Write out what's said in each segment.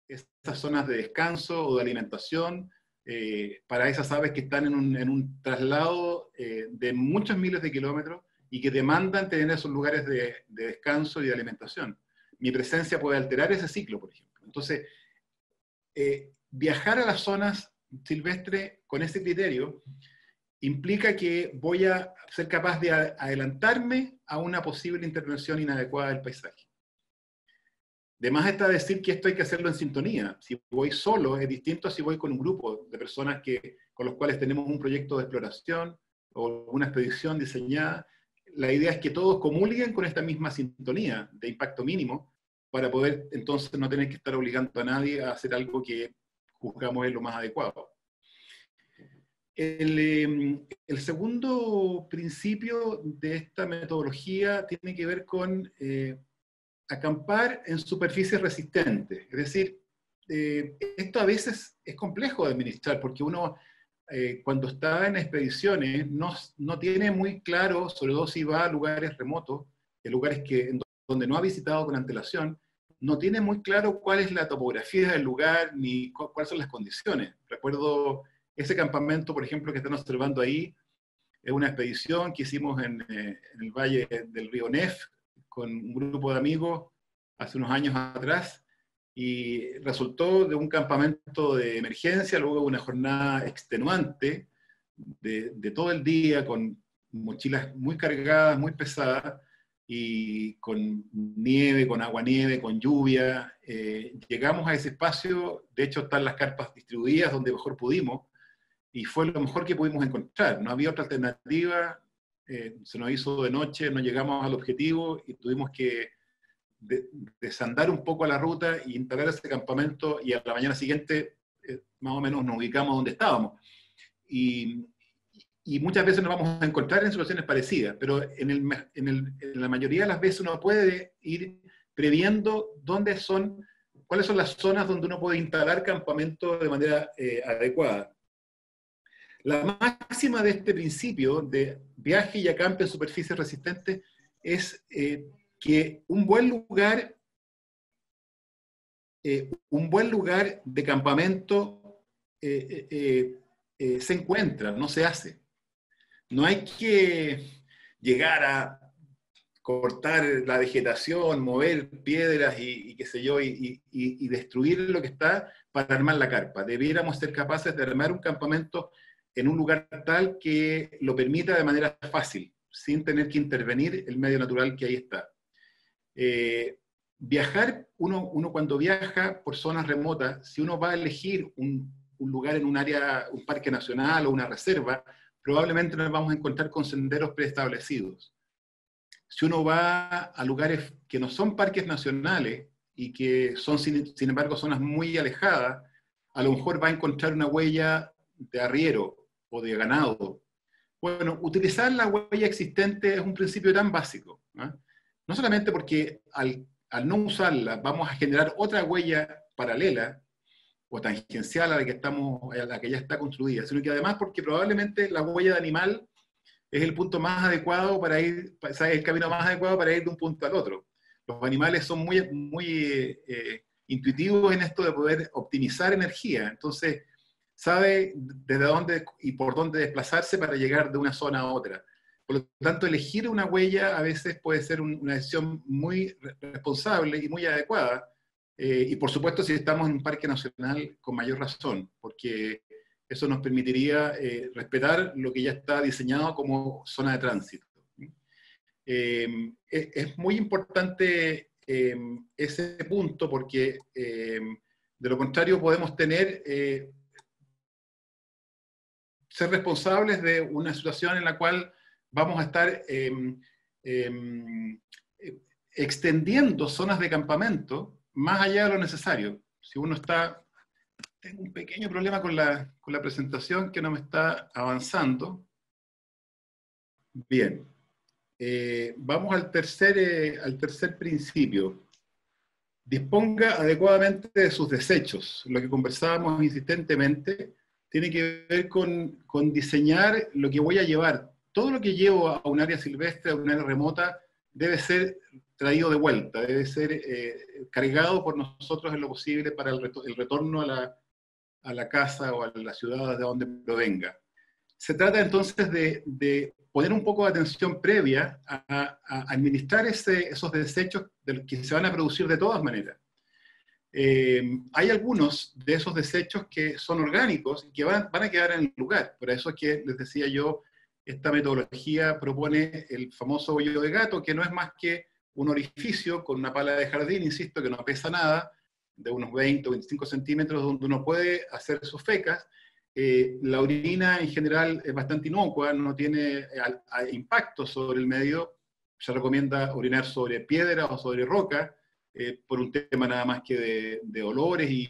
esas zonas de descanso o de alimentación para esas aves que están en un traslado de muchos miles de kilómetros y que demandan tener esos lugares de descanso y de alimentación. Mi presencia puede alterar ese ciclo, por ejemplo. Entonces, viajar a las zonas silvestres con ese criterio implica que voy a ser capaz de adelantarme a una posible intervención inadecuada del paisaje. De más está decir que esto hay que hacerlo en sintonía. Si voy solo es distinto a si voy con un grupo de personas con los cuales tenemos un proyecto de exploración o una expedición diseñada. La idea es que todos comulguen con esta misma sintonía de impacto mínimo para poder entonces no tener que estar obligando a nadie a hacer algo que juzgamos es lo más adecuado. El segundo principio de esta metodología tiene que ver con acampar en superficies resistentes. Es decir, esto a veces es complejo de administrar porque uno cuando está en expediciones no tiene muy claro, sobre todo si va a lugares remotos, en lugares donde no ha visitado con antelación, no tiene muy claro cuál es la topografía del lugar ni cuáles son las condiciones. Recuerdo ese campamento, por ejemplo, que están observando ahí, es una expedición que hicimos en el valle del río Nef, con un grupo de amigos hace unos años atrás, y resultó de un campamento de emergencia, luego una jornada extenuante de todo el día, con mochilas muy cargadas, muy pesadas, y con nieve, con aguanieve, con lluvia. Llegamos a ese espacio, de hecho están las carpas distribuidas donde mejor pudimos, y fue lo mejor que pudimos encontrar. No había otra alternativa, se nos hizo de noche, no llegamos al objetivo y tuvimos que desandar un poco la ruta y instalar ese campamento, y a la mañana siguiente más o menos nos ubicamos donde estábamos. Y muchas veces nos vamos a encontrar en situaciones parecidas, pero en la mayoría de las veces uno puede ir previendo cuáles son las zonas donde uno puede instalar campamento de manera adecuada. La máxima de este principio de viaje y acampe en superficies resistentes es que un buen lugar de campamento se encuentra, no se hace. No hay que llegar a cortar la vegetación, mover piedras y qué sé yo, y destruir lo que está para armar la carpa. Debiéramos ser capaces de armar un campamento en un lugar tal que lo permita de manera fácil, sin tener que intervenir el medio natural que ahí está. Viajar, uno cuando viaja por zonas remotas, si uno va a elegir un lugar en un área, un parque nacional o una reserva, probablemente nos vamos a encontrar con senderos preestablecidos. Si uno va a lugares que no son parques nacionales y que son, sin embargo, zonas muy alejadas, a lo mejor va a encontrar una huella de arriero o de ganado. Bueno, utilizar la huella existente es un principio tan básico, ¿no? No solamente porque al no usarla vamos a generar otra huella paralela o tangencial a la que ya está construida, sino que además porque probablemente la huella de animal es el punto más adecuado para ir, es el camino más adecuado para ir de un punto al otro. Los animales son muy intuitivos en esto de poder optimizar energía, entonces sabe desde dónde y por dónde desplazarse para llegar de una zona a otra. Por lo tanto, elegir una huella a veces puede ser una decisión muy responsable y muy adecuada. Y por supuesto, si estamos en un parque nacional, con mayor razón, porque eso nos permitiría respetar lo que ya está diseñado como zona de tránsito. Es muy importante ese punto porque de lo contrario podemos ser responsables de una situación en la cual vamos a estar extendiendo zonas de campamento más allá de lo necesario. Si uno tengo un pequeño problema con la presentación que no me está avanzando. Bien. Vamos al tercer principio. Disponga adecuadamente de sus desechos. Lo que conversábamos insistentemente tiene que ver con diseñar lo que voy a llevar. Todo lo que llevo a un área silvestre, a un área remota, debe ser traído de vuelta, debe ser cargado por nosotros en lo posible para el retorno a la casa o a la ciudad de donde provenga. Se trata entonces de poner un poco de atención previa a administrar esos desechos que se van a producir de todas maneras. Hay algunos de esos desechos que son orgánicos y que van a quedar en el lugar. Por eso es que les decía yo, esta metodología propone el famoso hoyo de gato, que no es más que un orificio con una pala de jardín, insisto, que no pesa nada, de unos 20 o 25 centímetros, donde uno puede hacer sus fecas. La orina en general es bastante inocua, no tiene impacto sobre el medio. Se recomienda orinar sobre piedra o sobre roca, por un tema nada más que de olores y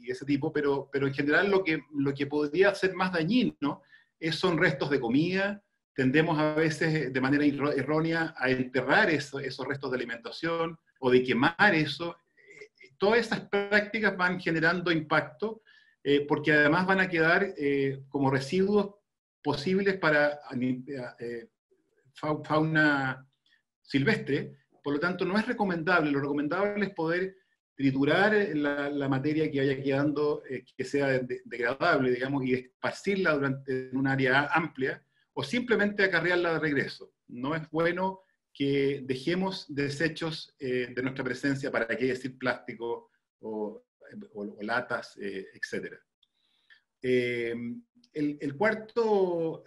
ese tipo, pero en general lo que podría ser más dañino son restos de comida. Tendemos a veces de manera errónea a enterrar esos restos de alimentación o de quemar eso. Todas estas prácticas van generando impacto, porque además van a quedar como residuos posibles para fauna silvestre. Por lo tanto, no es recomendable. Lo recomendable es poder triturar la materia que vaya quedando, que sea degradable, digamos, y esparcirla en un área amplia, o simplemente acarrearla de regreso. No es bueno que dejemos desechos de nuestra presencia, para qué decir plástico o latas, etc. El cuarto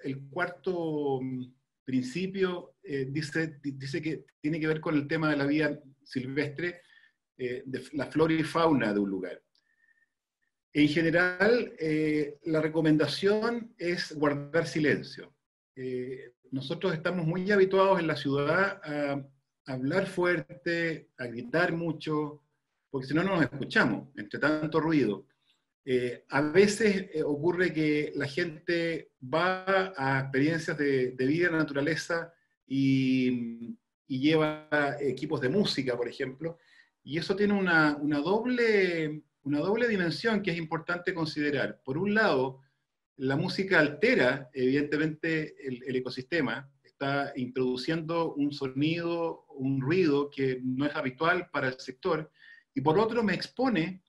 principio dice que tiene que ver con el tema de la vida silvestre, de la flora y fauna de un lugar. En general, la recomendación es guardar silencio. Nosotros estamos muy habituados en la ciudad a hablar fuerte, a gritar mucho, porque si no, no nos escuchamos, entre tanto ruido. A veces ocurre que la gente va a experiencias de vida en la naturaleza y lleva equipos de música, por ejemplo, y eso tiene una doble dimensión que es importante considerar. Por un lado, la música altera, evidentemente, el ecosistema, está introduciendo un sonido, un ruido que no es habitual para el sector, y por otro me expone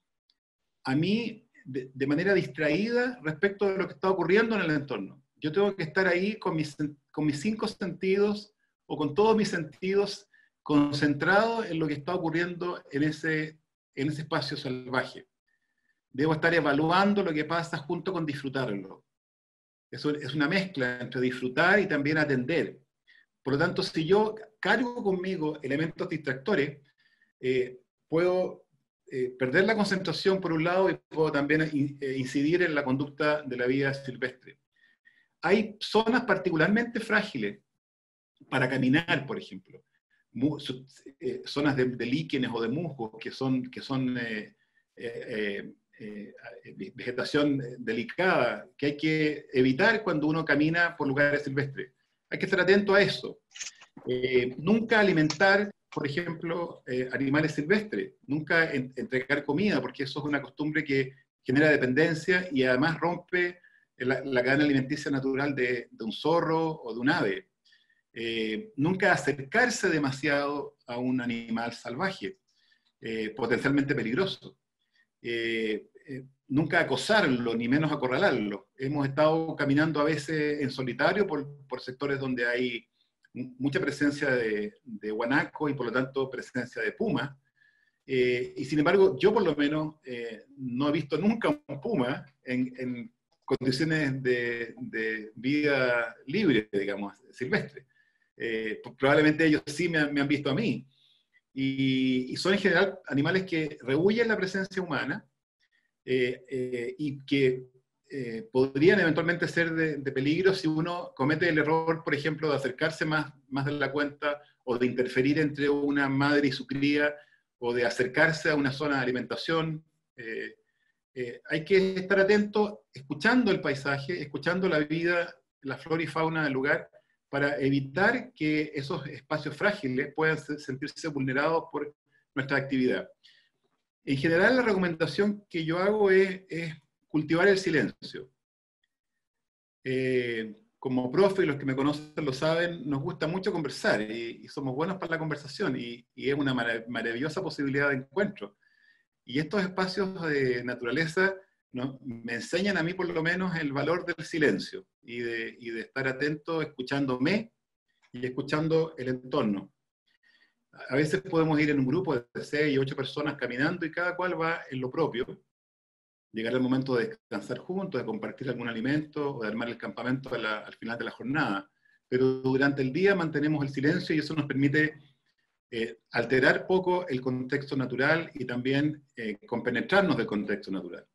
a mí de manera distraída respecto de lo que está ocurriendo en el entorno. Yo tengo que estar ahí con mis 5 sentidos o con todos mis sentidos concentrado en lo que está ocurriendo en ese espacio salvaje. Debo estar evaluando lo que pasa junto con disfrutarlo. Eso es una mezcla entre disfrutar y también atender. Por lo tanto, si yo cargo conmigo elementos distractores, puedo perder la concentración por un lado, y puedo también incidir en la conducta de la vida silvestre. Hay zonas particularmente frágiles para caminar, por ejemplo, zonas de líquenes o de musgos que son vegetación delicada, que hay que evitar cuando uno camina por lugares silvestres. Hay que estar atento a eso. Nunca alimentar, por ejemplo, animales silvestres, nunca entregar comida, porque eso es una costumbre que genera dependencia y además rompe la cadena alimenticia natural de un zorro o de un ave. Nunca acercarse demasiado a un animal salvaje, potencialmente peligroso. Nunca acosarlo, ni menos acorralarlo. Hemos estado caminando a veces en solitario por sectores donde hay mucha presencia de guanaco y por lo tanto presencia de puma, y sin embargo yo por lo menos no he visto nunca un puma en condiciones de vida libre, digamos, silvestre. Probablemente ellos sí me han visto a mí, y son en general animales que rehuyen la presencia humana, y que podrían eventualmente ser de peligro si uno comete el error, por ejemplo, de acercarse más de la cuenta, o de interferir entre una madre y su cría, o de acercarse a una zona de alimentación. Hay que estar atento, escuchando el paisaje, escuchando la vida, la flora y fauna del lugar, para evitar que esos espacios frágiles puedan sentirse vulnerados por nuestra actividad. En general, la recomendación que yo hago es cultivar el silencio. como profe, y los que me conocen lo saben, nos gusta mucho conversar y somos buenos para la conversación y es una maravillosa posibilidad de encuentro. Y estos espacios de naturaleza me enseñan a mí por lo menos el valor del silencio y de estar atento escuchándome y escuchando el entorno. A veces podemos ir en un grupo de 6 o 8 personas caminando y cada cual va en lo propio. Llegar el momento de descansar juntos, de compartir algún alimento o de armar el campamento al final de la jornada. Pero durante el día mantenemos el silencio y eso nos permite alterar poco el contexto natural y también compenetrarnos del contexto natural.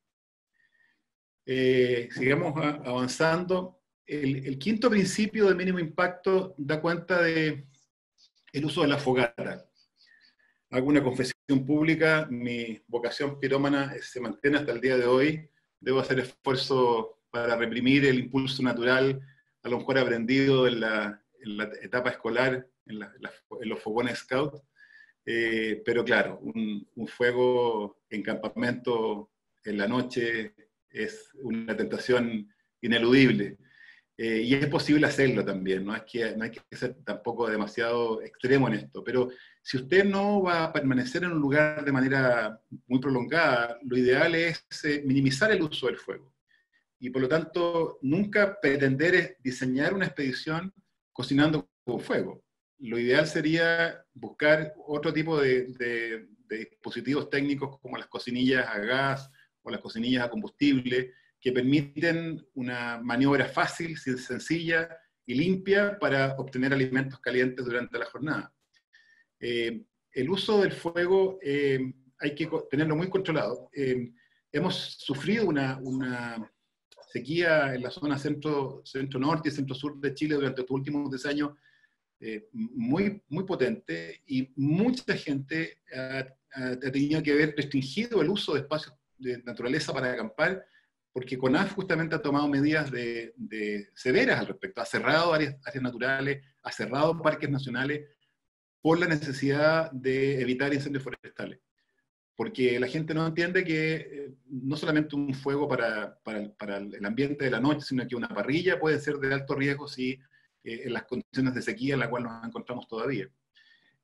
Sigamos avanzando. El quinto principio de mínimo impacto da cuenta de el uso de la fogata. Hago una confesión pública, mi vocación pirómana se mantiene hasta el día de hoy. Debo hacer esfuerzo para reprimir el impulso natural, a lo mejor aprendido en la etapa escolar, en los fogones scout. Pero claro, un fuego en campamento en la noche es una tentación ineludible. Y es posible hacerlo también, no hay que ser tampoco demasiado extremo en esto, pero si usted no va a permanecer en un lugar de manera muy prolongada, lo ideal es minimizar el uso del fuego. Y por lo tanto, nunca pretender diseñar una expedición cocinando con fuego. Lo ideal sería buscar otro tipo de dispositivos técnicos como las cocinillas a gas o las cocinillas a combustible, que permiten una maniobra fácil, sencilla y limpia para obtener alimentos calientes durante la jornada. El uso del fuego hay que tenerlo muy controlado. Hemos sufrido una sequía en la zona centro-norte y centro-sur de Chile durante estos últimos 10 años muy potente, y mucha gente ha tenido que ver restringido el uso de espacios de naturaleza para acampar, porque CONAF justamente ha tomado medidas severas al respecto, ha cerrado áreas naturales, ha cerrado parques nacionales por la necesidad de evitar incendios forestales. Porque la gente no entiende que no solamente un fuego para el ambiente de la noche, sino que una parrilla puede ser de alto riesgo si en las condiciones de sequía en las cuales nos encontramos todavía.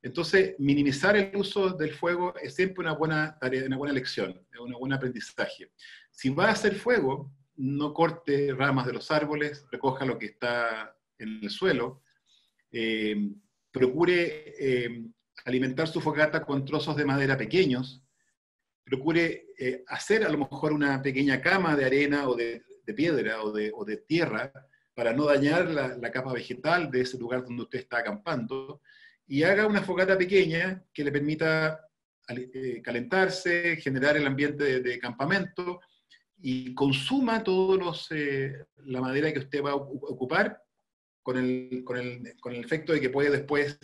Entonces, minimizar el uso del fuego es siempre una buena tarea, una buena lección, un buen aprendizaje. Si va a hacer fuego, no corte ramas de los árboles, recoja lo que está en el suelo, procure alimentar su fogata con trozos de madera pequeños, procure hacer a lo mejor una pequeña cama de arena o de piedra o de tierra para no dañar la capa vegetal de ese lugar donde usted está acampando, y haga una fogata pequeña que le permita calentarse, generar el ambiente de campamento, y consuma todos la madera que usted va a ocupar con el efecto de que puede después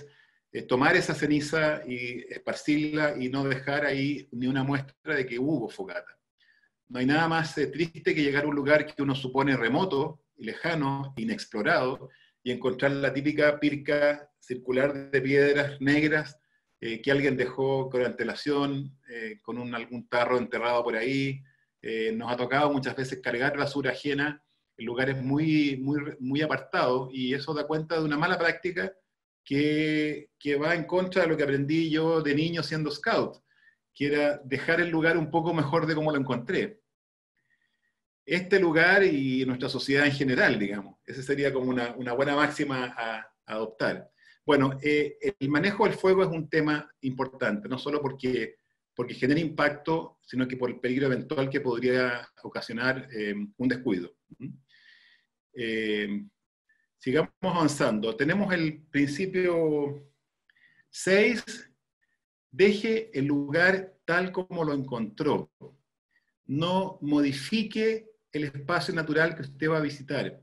tomar esa ceniza y esparcirla y no dejar ahí ni una muestra de que hubo fogata. No hay nada más triste que llegar a un lugar que uno supone remoto, lejano, inexplorado, y encontrar la típica pirca circular de piedras negras que alguien dejó con antelación, con algún tarro enterrado por ahí. Nos ha tocado muchas veces cargar basura ajena en lugares muy apartados, y eso da cuenta de una mala práctica que va en contra de lo que aprendí yo de niño siendo scout, que era dejar el lugar un poco mejor de como lo encontré. Este lugar y nuestra sociedad en general, digamos. Esa sería como una buena máxima a adoptar. Bueno, el manejo del fuego es un tema importante, no solo porque genera impacto, sino que por el peligro eventual que podría ocasionar un descuido. Sigamos avanzando. Tenemos el principio 6, deje el lugar tal como lo encontró. No modifique el espacio natural que usted va a visitar.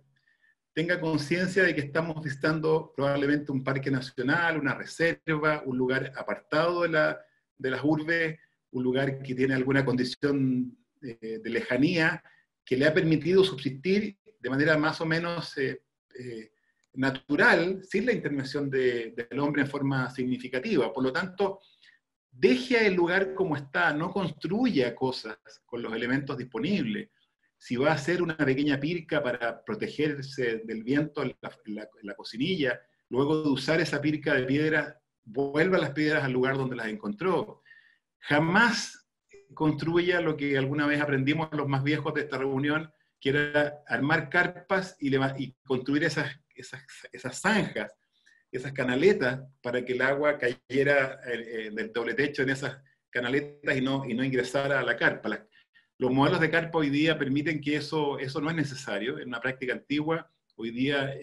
Tenga conciencia de que estamos visitando probablemente un parque nacional, una reserva, un lugar apartado de las urbes, un lugar que tiene alguna condición de lejanía que le ha permitido subsistir de manera más o menos natural, sin la intervención del hombre en forma significativa. Por lo tanto, deje el lugar como está, no construya cosas con los elementos disponibles. si va a hacer una pequeña pirca para protegerse del viento en la cocinilla, luego de usar esa pirca de piedra, vuelva las piedras al lugar donde las encontró. Jamás construya lo que alguna vez aprendimos los más viejos de esta reunión, que era armar carpas y construir esas zanjas, esas canaletas, para que el agua cayera del doble techo en esas canaletas y no ingresara a la carpa. Los modelos de carpa hoy día permiten que eso no es necesario, es una práctica antigua, hoy día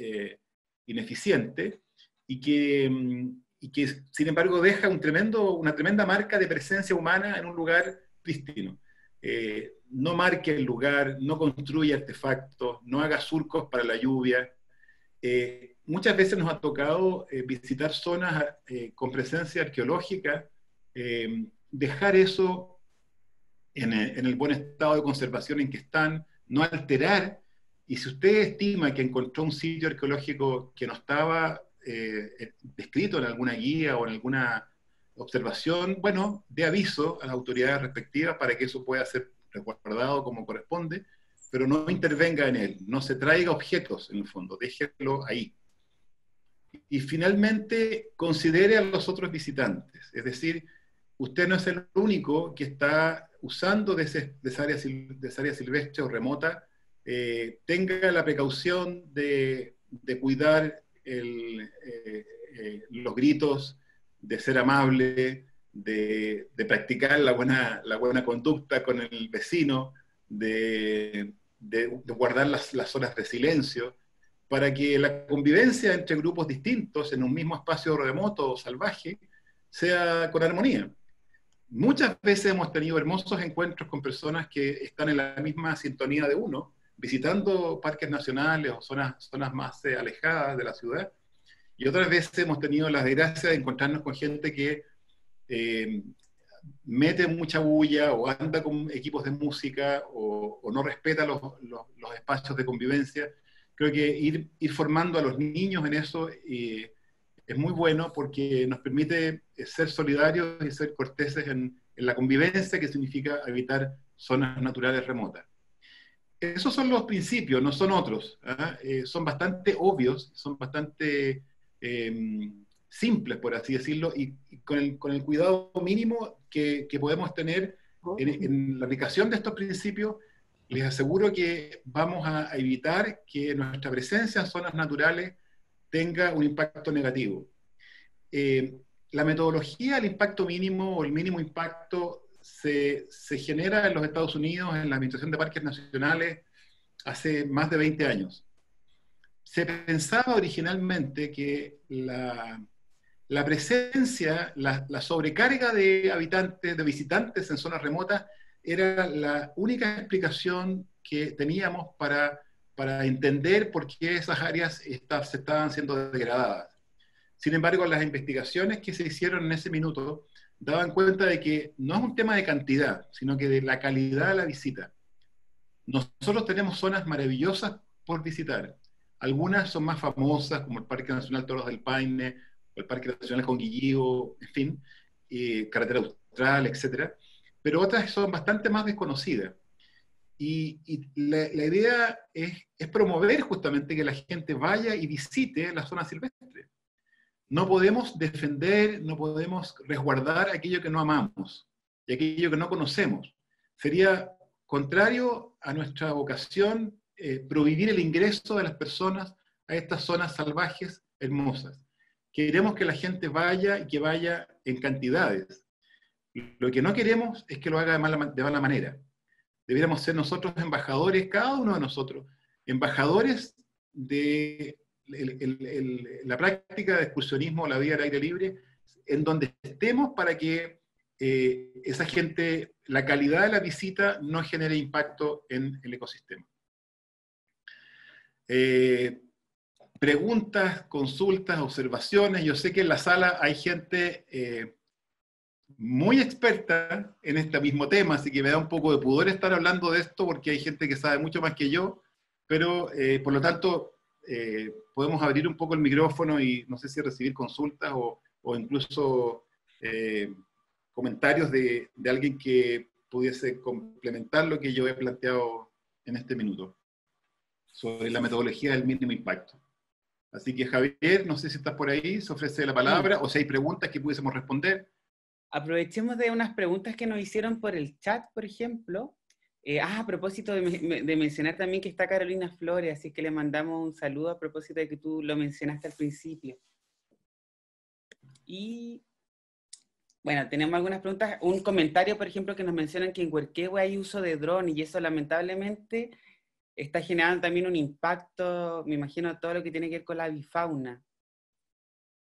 ineficiente, y que sin embargo deja una tremenda marca de presencia humana en un lugar prístino. No marque el lugar, no construya artefactos, no haga surcos para la lluvia. Muchas veces nos ha tocado visitar zonas con presencia arqueológica, dejar eso en el buen estado de conservación en que están, no alterar, y si usted estima que encontró un sitio arqueológico que no estaba descrito en alguna guía o en alguna observación, bueno, dé aviso a las autoridades respectivas para que eso pueda ser resguardado como corresponde, pero no intervenga en él, no se traiga objetos en el fondo, déjelo ahí. Y finalmente, considere a los otros visitantes, es decir, usted no es el único que está usando de esa área silvestre o remota, tenga la precaución de cuidar los gritos, de ser amable, de practicar la buena conducta con el vecino, de guardar las horas de silencio, para que la convivencia entre grupos distintos en un mismo espacio remoto o salvaje sea con armonía. Muchas veces hemos tenido hermosos encuentros con personas que están en la misma sintonía de uno, visitando parques nacionales o zonas más alejadas de la ciudad, y otras veces hemos tenido la desgracia de encontrarnos con gente que mete mucha bulla o anda con equipos de música o no respeta los espacios de convivencia. Creo que ir formando a los niños en eso es muy bueno porque nos permite ser solidarios y ser corteses en la convivencia, que significa evitar zonas naturales remotas. Esos son los principios, no son otros. Son bastante obvios, son bastante simples, por así decirlo, y con el cuidado mínimo que podemos tener en la aplicación de estos principios, les aseguro que vamos a evitar que nuestra presencia en zonas naturales tenga un impacto negativo. La metodología del impacto mínimo o el mínimo impacto se genera en los Estados Unidos en la Administración de Parques Nacionales hace más de 20 años. Se pensaba originalmente que la presencia, la sobrecarga de habitantes, de visitantes en zonas remotas, era la única explicación que teníamos para entender por qué esas áreas se estaban siendo degradadas. Sin embargo, las investigaciones que se hicieron en ese minuto daban cuenta de que no es un tema de cantidad, sino que de la calidad de la visita. Nosotros tenemos zonas maravillosas por visitar. Algunas son más famosas, como el Parque Nacional Toros del Paine, o el Parque Nacional Conguillío, en fin, Carretera Austral, etc. Pero otras son bastante más desconocidas. Y la idea es promover justamente que la gente vaya y visite la zona silvestre. No podemos defender, no podemos resguardar aquello que no amamos y aquello que no conocemos. Sería contrario a nuestra vocación prohibir el ingreso de las personas a estas zonas salvajes hermosas. Queremos que la gente vaya y que vaya en cantidades. Lo que no queremos es que lo haga de mala manera. Deberíamos ser nosotros embajadores, cada uno de nosotros, embajadores de la práctica de excursionismo, la vida al aire libre, en donde estemos para que esa gente, la calidad de la visita no genere impacto en el ecosistema. Preguntas, consultas, observaciones. Yo sé que en la sala hay gente muy experta en este mismo tema, así que me da un poco de pudor estar hablando de esto porque hay gente que sabe mucho más que yo, pero por lo tanto podemos abrir un poco el micrófono y no sé si recibir consultas o incluso comentarios de alguien que pudiese complementar lo que yo he planteado en este minuto sobre la metodología del mínimo impacto. Así que Javier, no sé si estás por ahí, se ofrece la palabra, Sí. o si hay preguntas que pudiésemos responder. Aprovechemos de unas preguntas que nos hicieron por el chat, por ejemplo. A propósito de mencionar también que está Carolina Flores, así que le mandamos un saludo a propósito de que tú lo mencionaste al principio. Y bueno, tenemos algunas preguntas. Un comentario, por ejemplo, que nos mencionan que en Huerquehue hay uso de drones y eso lamentablemente está generando también un impacto, me imagino, todo lo que tiene que ver con la avifauna.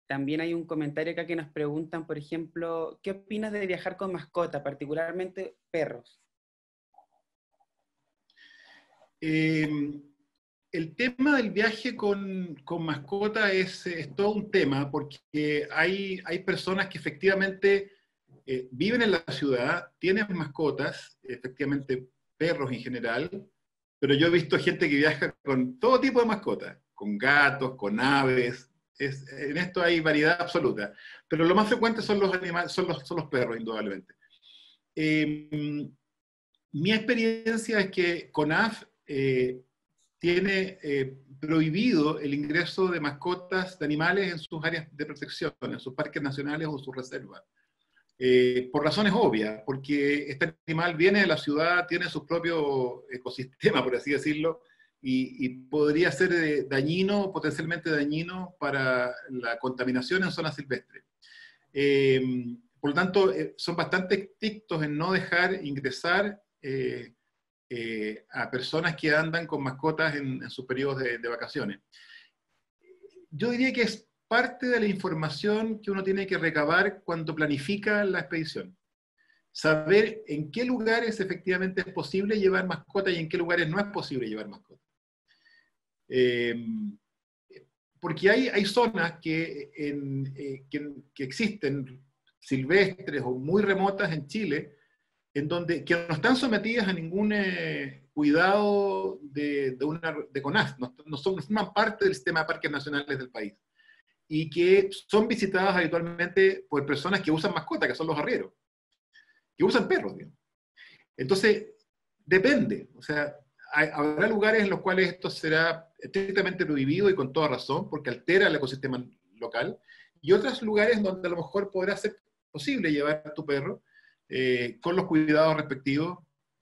También hay un comentario acá que nos preguntan, por ejemplo, ¿qué opinas de viajar con mascota, particularmente perros? El tema del viaje con mascota es todo un tema, porque hay personas que efectivamente viven en la ciudad, tienen mascotas, efectivamente perros en general, pero yo he visto gente que viaja con todo tipo de mascotas, con gatos, con aves. En esto hay variedad absoluta, pero lo más frecuente son los animales, son los perros, indudablemente. Mi experiencia es que CONAF tiene prohibido el ingreso de mascotas de animales en sus áreas de protección, en sus parques nacionales o sus reservas. Por razones obvias, porque este animal viene de la ciudad, tiene su propio ecosistema, por así decirlo, y podría ser dañino, potencialmente dañino para la contaminación en zonas silvestres. Por lo tanto, son bastante estrictos en no dejar ingresar a personas que andan con mascotas en sus periodos de vacaciones. Yo diría que es parte de la información que uno tiene que recabar cuando planifica la expedición. Saber en qué lugares efectivamente es posible llevar mascotas y en qué lugares no es posible llevar mascotas. Porque hay zonas que existen silvestres o muy remotas en Chile, en donde que no están sometidas a ningún cuidado de CONAF, no forman parte del sistema de parques nacionales del país, y que son visitadas habitualmente por personas que usan mascotas, que son los arrieros, que usan perros, digamos. Entonces, depende, o sea, habrá lugares en los cuales esto será estrictamente prohibido y con toda razón, porque altera el ecosistema local, y otros lugares donde a lo mejor podrá ser posible llevar a tu perro con los cuidados respectivos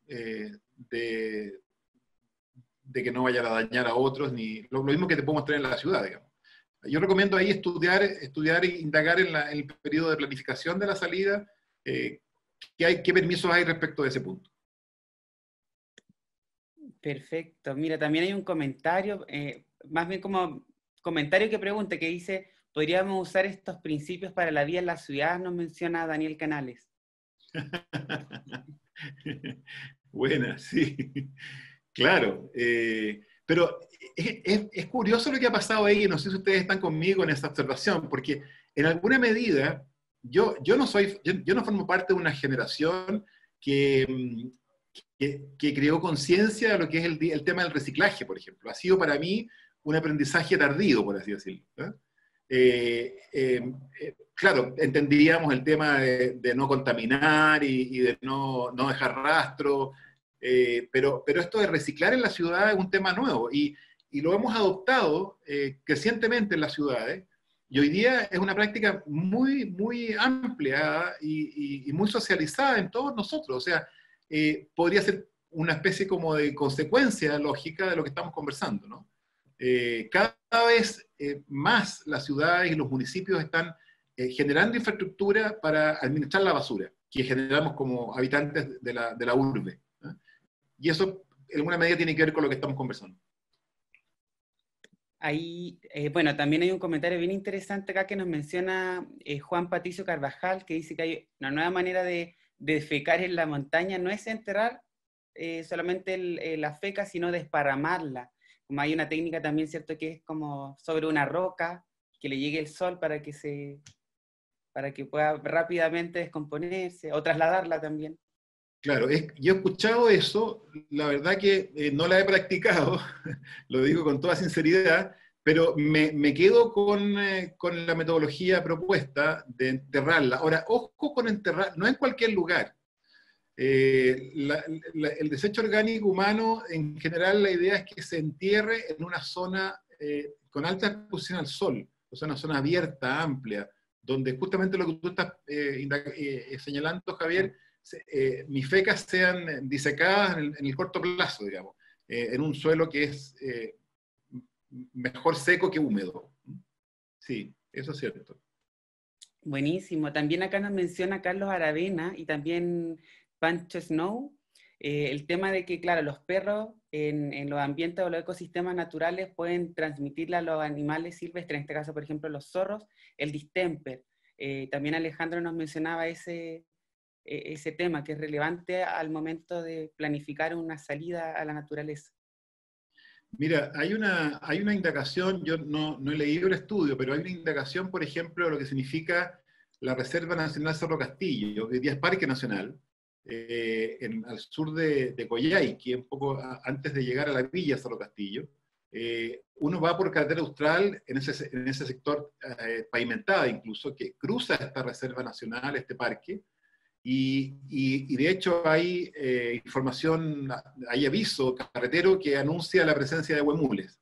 de, de que no vayan a dañar a otros, ni lo mismo que te puedo mostrar en la ciudad, digamos. Yo recomiendo ahí estudiar e indagar en el periodo de planificación de la salida, qué permisos hay respecto de ese punto. Perfecto. Mira, también hay un comentario, más bien como comentario que pregunta, que dice, ¿podríamos usar estos principios para la vida en la ciudad? Nos menciona Daniel Canales. Buena, sí. Claro. Pero es curioso lo que ha pasado ahí, y no sé si ustedes están conmigo en esta observación, porque en alguna medida yo no formo parte de una generación que, que creó conciencia de lo que es el tema del reciclaje, por ejemplo. Ha sido para mí un aprendizaje tardío, por así decirlo. Claro, entendíamos el tema de no contaminar y de no dejar rastro, pero esto de reciclar en la ciudad es un tema nuevo y lo hemos adoptado crecientemente en las ciudades. Y hoy día es una práctica muy, muy amplia y muy socializada en todos nosotros. O sea, podría ser una especie como de consecuencia lógica de lo que estamos conversando, ¿no? Cada vez más las ciudades y los municipios están generando infraestructura para administrar la basura que generamos como habitantes de la urbe. ¿Eh? Y eso, en alguna medida, tiene que ver con lo que estamos conversando. Ahí, bueno, también hay un comentario bien interesante acá que nos menciona Juan Patricio Carvajal, que dice que hay una nueva manera de defecar en la montaña, no es enterrar solamente la feca, sino desparramarla. Como hay una técnica también, ¿cierto?, que es como sobre una roca, que le llegue el sol para que pueda rápidamente descomponerse, o trasladarla también. Claro, yo he escuchado eso, la verdad que no la he practicado, lo digo con toda sinceridad, pero me quedo con la metodología propuesta de enterrarla. Ahora, ojo con enterrar, no en cualquier lugar. El desecho orgánico humano, en general, la idea es que se entierre en una zona con alta exposición al sol, o sea, una zona abierta, amplia, donde justamente lo que tú estás señalando, Javier, mis fecas sean disecadas en el corto plazo, digamos, en un suelo que es mejor seco que húmedo. Sí, eso es cierto. Buenísimo. También acá nos menciona Carlos Aravena y también Pancho Snow, el tema de que, claro, los perros en los ambientes o los ecosistemas naturales pueden transmitirle a los animales silvestres, en este caso, por ejemplo, los zorros, el distemper. También Alejandro nos mencionaba ese tema que es relevante al momento de planificar una salida a la naturaleza. Mira, hay una indagación, yo no he leído el estudio, pero hay una indagación, por ejemplo, de lo que significa la Reserva Nacional Cerro Castillo, que hoy día es Parque Nacional, al sur de Coyhaique, un poco antes de llegar a la villa Cerro Castillo. Uno va por carretera austral en ese sector pavimentada incluso, que cruza esta Reserva Nacional, este parque, y de hecho hay información, hay aviso carretero que anuncia la presencia de huemules.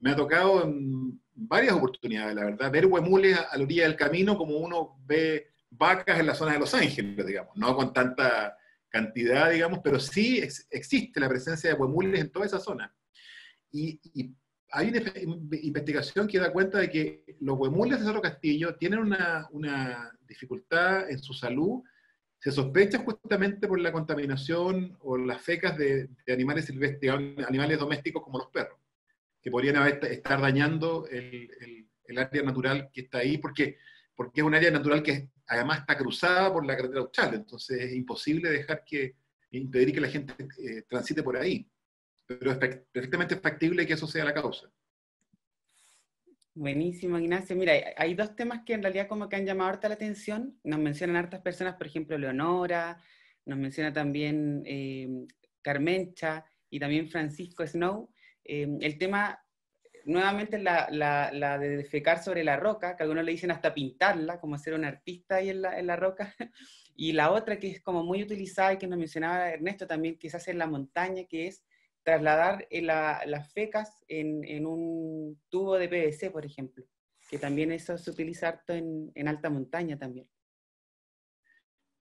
Me ha tocado en varias oportunidades, la verdad, ver huemules a la orilla del camino como uno ve vacas en la zona de Los Ángeles, digamos, no con tanta cantidad, digamos, pero sí existe la presencia de huemules en toda esa zona. Y hay una investigación que da cuenta de que los huemules de Cerro Castillo tienen una dificultad en su salud. Se sospecha justamente por la contaminación o las fecas de animales silvestres, animales domésticos como los perros, que podrían estar dañando el área natural que está ahí, porque es un área natural que además está cruzada por la carretera austral, entonces es imposible impedir que la gente transite por ahí. Pero es perfectamente factible que eso sea la causa. Buenísimo, Ignacio. Mira, hay dos temas que en realidad como que han llamado harta la atención. Nos mencionan hartas personas, por ejemplo, Leonora, nos menciona también Carmencha y también Francisco Snow. El tema, nuevamente, la de defecar sobre la roca, que algunos le dicen hasta pintarla, como ser un artista ahí en la roca. Y la otra que es como muy utilizada y que nos mencionaba Ernesto también, que se hace en la montaña, que es trasladar las fecas en un tubo de PVC, por ejemplo, que también eso se utiliza harto en alta montaña también.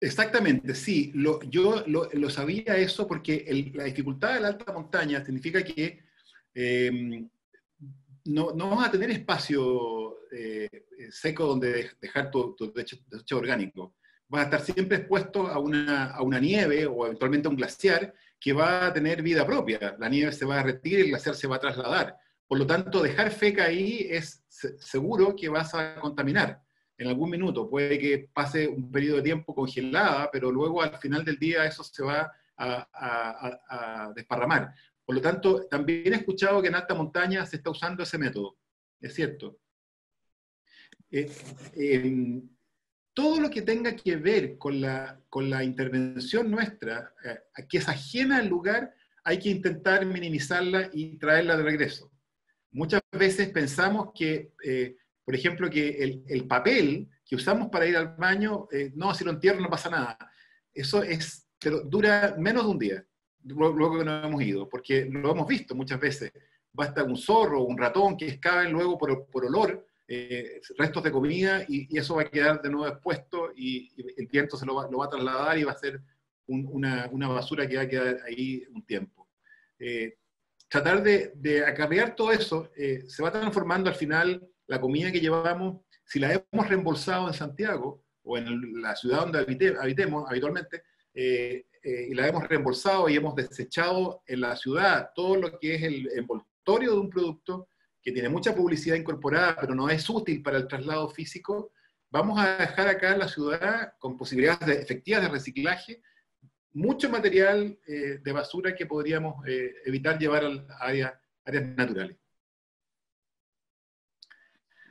Exactamente, sí. Yo lo sabía eso porque la dificultad de la alta montaña significa que no vas a tener espacio seco donde dejar tu desecho orgánico. Vas a estar siempre expuesto a una nieve o eventualmente a un glaciar que va a tener vida propia. La nieve se va a derretir y el glaciar se va a trasladar. Por lo tanto, dejar feca ahí es seguro que vas a contaminar en algún minuto. Puede que pase un periodo de tiempo congelada, pero luego al final del día eso se va a desparramar. Por lo tanto, también he escuchado que en alta montaña se está usando ese método. Es cierto. Todo lo que tenga que ver con la intervención nuestra, que es ajena al lugar, hay que intentar minimizarla y traerla de regreso. Muchas veces pensamos que, por ejemplo, que el papel que usamos para ir al baño, no, si lo entierro no pasa nada. Eso pero dura menos de un día, luego que nos hemos ido, porque lo hemos visto muchas veces. Basta un zorro, un ratón que excaven luego por olor, restos de comida, y eso va a quedar de nuevo expuesto, y el viento lo va a trasladar y va a ser una basura que va a quedar ahí un tiempo. Tratar de acarrear todo eso, se va transformando al final la comida que llevamos, si la hemos reembolsado en Santiago o en la ciudad donde habitemos habitualmente, y la hemos reembolsado y hemos desechado en la ciudad todo lo que es el envoltorio de un producto que tiene mucha publicidad incorporada, pero no es útil para el traslado físico, vamos a dejar acá en la ciudad con posibilidades efectivas de reciclaje mucho material de basura que podríamos evitar llevar a áreas naturales.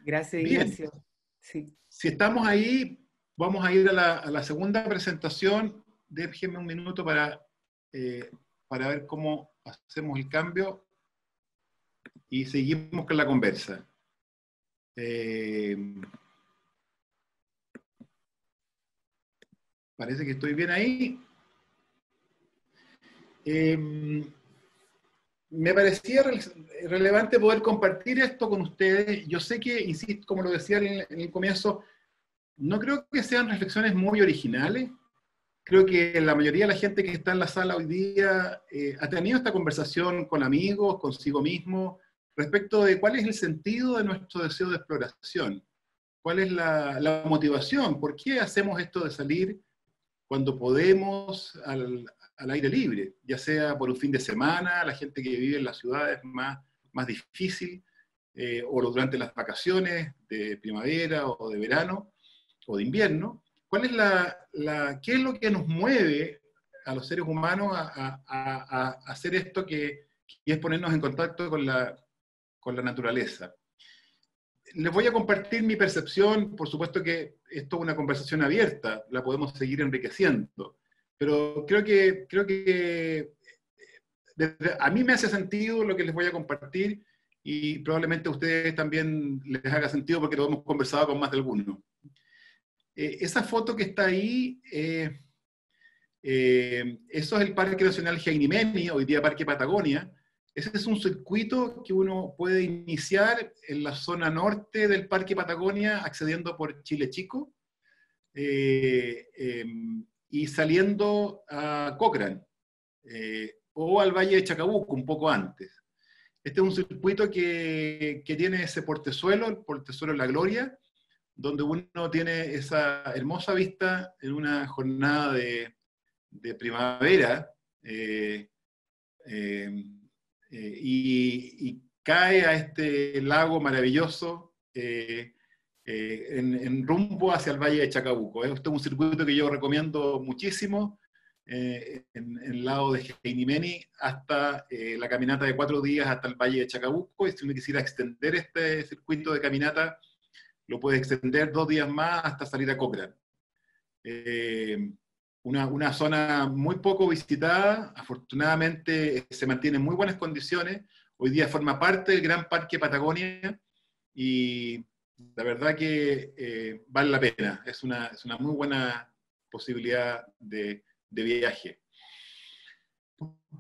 Gracias, Bien, Ignacio. Sí. si estamos ahí, vamos a ir a la segunda presentación. Déjenme un minuto para ver cómo hacemos el cambio y seguimos con la conversa. Parece que estoy bien ahí. Me parecía relevante poder compartir esto con ustedes. Yo sé que, insisto, como lo decía en el comienzo, no creo que sean reflexiones muy originales. Creo que la mayoría de la gente que está en la sala hoy día ha tenido esta conversación con amigos, consigo mismo, respecto de cuál es el sentido de nuestro deseo de exploración, cuál es la motivación, por qué hacemos esto de salir cuando podemos al aire libre, ya sea por un fin de semana, la gente que vive en las ciudades más difícil, o durante las vacaciones de primavera o de verano o de invierno. ¿Cuál es qué es lo que nos mueve a los seres humanos a hacer esto que es ponernos en contacto con la naturaleza? Les voy a compartir mi percepción. Por supuesto que esto es una conversación abierta, la podemos seguir enriqueciendo, pero creo que a mí me hace sentido lo que les voy a compartir, y probablemente a ustedes también les haga sentido porque lo hemos conversado con más de alguno. Esa foto que está ahí, eso es el Parque Nacional Gegnimeni, hoy día Parque Patagonia. Ese es un circuito que uno puede iniciar en la zona norte del Parque Patagonia, accediendo por Chile Chico, y saliendo a Cochrane, o al Valle de Chacabuco, un poco antes. Este es un circuito que tiene ese portezuelo, el portezuelo La Gloria, donde uno tiene esa hermosa vista en una jornada de primavera, y cae a este lago maravilloso en rumbo hacia el Valle de Chacabuco. Este es un circuito que yo recomiendo muchísimo, en el lado de Gegnimeni, hasta la caminata de 4 días hasta el Valle de Chacabuco, y si uno quisiera extender este circuito de caminata, lo puede extender 2 días más hasta salir a Cochrane. Una zona muy poco visitada, afortunadamente se mantiene en muy buenas condiciones. Hoy día forma parte del Gran Parque Patagonia, y la verdad que vale la pena. Es una muy buena posibilidad de viaje.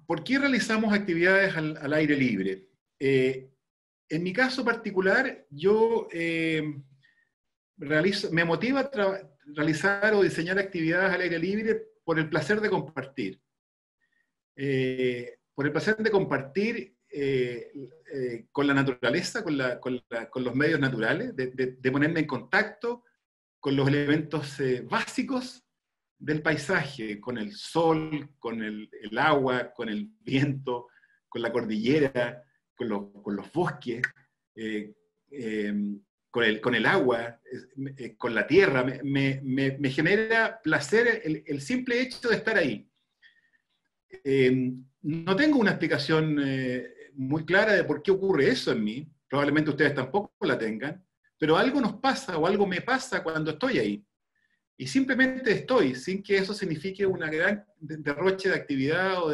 ¿Por qué realizamos actividades al aire libre? En mi caso particular, yo me motiva realizar o diseñar actividades al aire libre por el placer de compartir. Por el placer de compartir con la naturaleza, con los medios naturales, de ponerme en contacto con los elementos básicos del paisaje, con el sol, con el agua, con el viento, con la cordillera, con los bosques, con el agua, con la tierra. Me genera placer el simple hecho de estar ahí. No tengo una explicación muy clara de por qué ocurre eso en mí, probablemente ustedes tampoco la tengan, pero algo nos pasa o algo me pasa cuando estoy ahí. Y simplemente estoy, sin que eso signifique una gran derroche de actividad o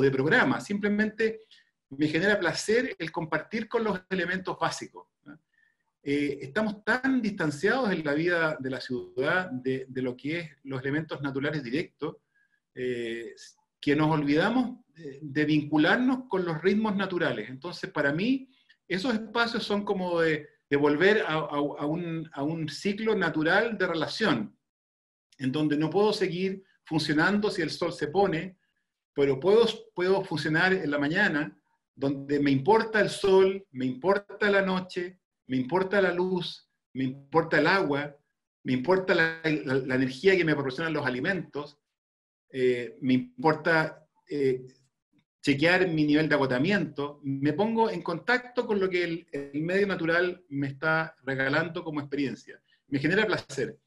de programa. Simplemente me genera placer el compartir con los elementos básicos. Estamos tan distanciados en la vida de la ciudad de lo que es los elementos naturales directos, que nos olvidamos de vincularnos con los ritmos naturales. Entonces, para mí, esos espacios son como de volver a un ciclo natural de relación, en donde no puedo seguir funcionando si el sol se pone, pero puedo funcionar en la mañana, donde me importa el sol, me importa la noche, me importa la luz, me importa el agua, me importa la energía que me proporcionan los alimentos, me importa chequear mi nivel de agotamiento, me pongo en contacto con lo que el medio natural me está regalando como experiencia. Me genera placer.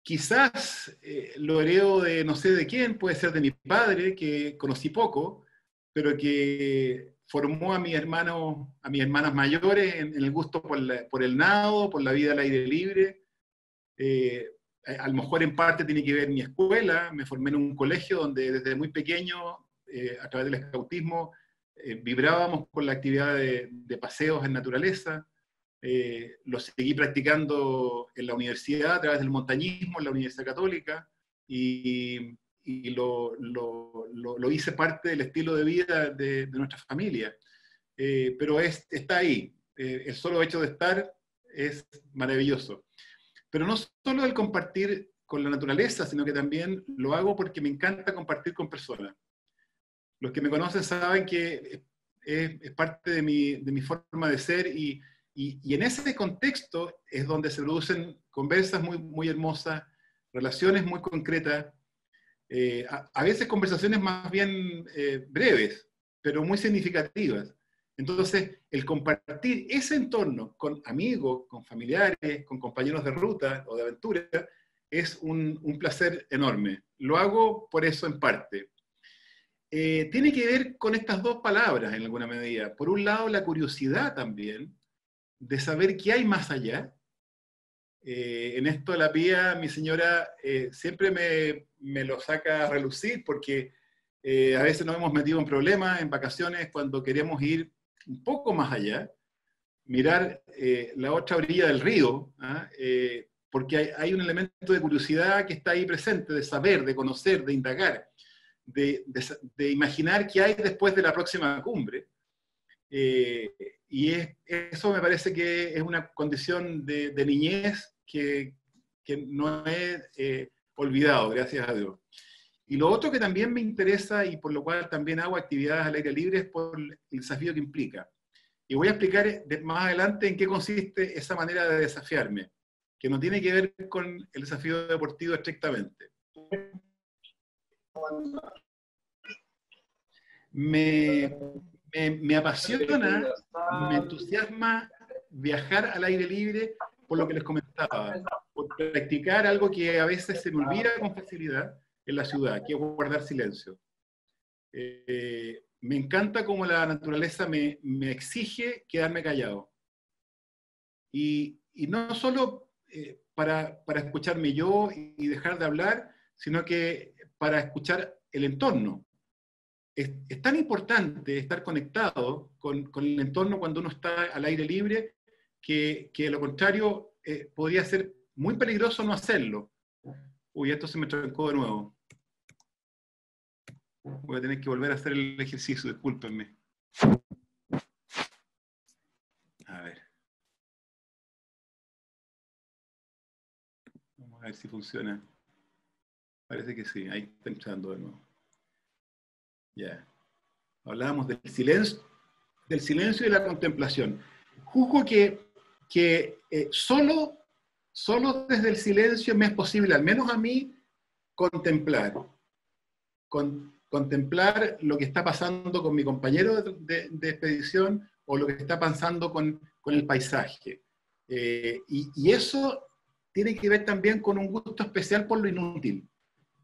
Quizás lo heredo de no sé de quién, puede ser de mi padre, que conocí poco, pero que formó a mis hermanas mayores en el gusto por el nado, por la vida al aire libre. A lo mejor en parte tiene que ver mi escuela. Me formé en un colegio donde desde muy pequeño, a través del escautismo, vibrábamos con la actividad de paseos en naturaleza. Lo seguí practicando en la universidad a través del montañismo, en la Universidad Católica. y lo hice parte del estilo de vida de nuestra familia. Pero está ahí. El solo hecho de estar es maravilloso. Pero no solo el compartir con la naturaleza, sino que también lo hago porque me encanta compartir con personas. Los que me conocen saben que es parte de mi forma de ser y en ese contexto es donde se producen conversas muy, muy hermosas, relaciones muy concretas, a veces conversaciones más bien breves, pero muy significativas. Entonces, el compartir ese entorno con amigos, con familiares, con compañeros de ruta o de aventura, es un placer enorme. Lo hago por eso en parte. Tiene que ver con estas dos palabras en alguna medida. Por un lado, la curiosidad también de saber qué hay más allá. En esto la Pía, mi señora, siempre me lo saca a relucir porque a veces nos hemos metido en problemas en vacaciones cuando queremos ir un poco más allá, mirar la otra orilla del río, ¿ah? Porque hay un elemento de curiosidad que está ahí presente, de saber, de conocer, de indagar, de imaginar qué hay después de la próxima cumbre. Y eso me parece que es una condición de niñez que no he olvidado, gracias a Dios. Y lo otro que también me interesa y por lo cual también hago actividades al aire libre es por el desafío que implica. Y voy a explicar más adelante en qué consiste esa manera de desafiarme, que no tiene que ver con el desafío deportivo estrictamente. Me apasiona, me entusiasma viajar al aire libre por lo que les comentaba, por practicar algo que a veces se me olvida con facilidad en la ciudad, que es guardar silencio. Me encanta cómo la naturaleza me exige quedarme callado. Y no solo para escucharme yo y dejar de hablar, sino que para escuchar el entorno. Es tan importante estar conectado con el entorno cuando uno está al aire libre que lo contrario podría ser muy peligroso no hacerlo. Uy, esto se me trancó de nuevo. Voy a tener que volver a hacer el ejercicio, discúlpenme. A ver. Vamos a ver si funciona. Parece que sí, ahí está entrando de nuevo. Ya. Hablábamos del silencio y de la contemplación. Juzgo que solo desde el silencio me es posible, al menos a mí, contemplar. Contemplar lo que está pasando con mi compañero de expedición o lo que está pasando con el paisaje. Y eso tiene que ver también con un gusto especial por lo inútil.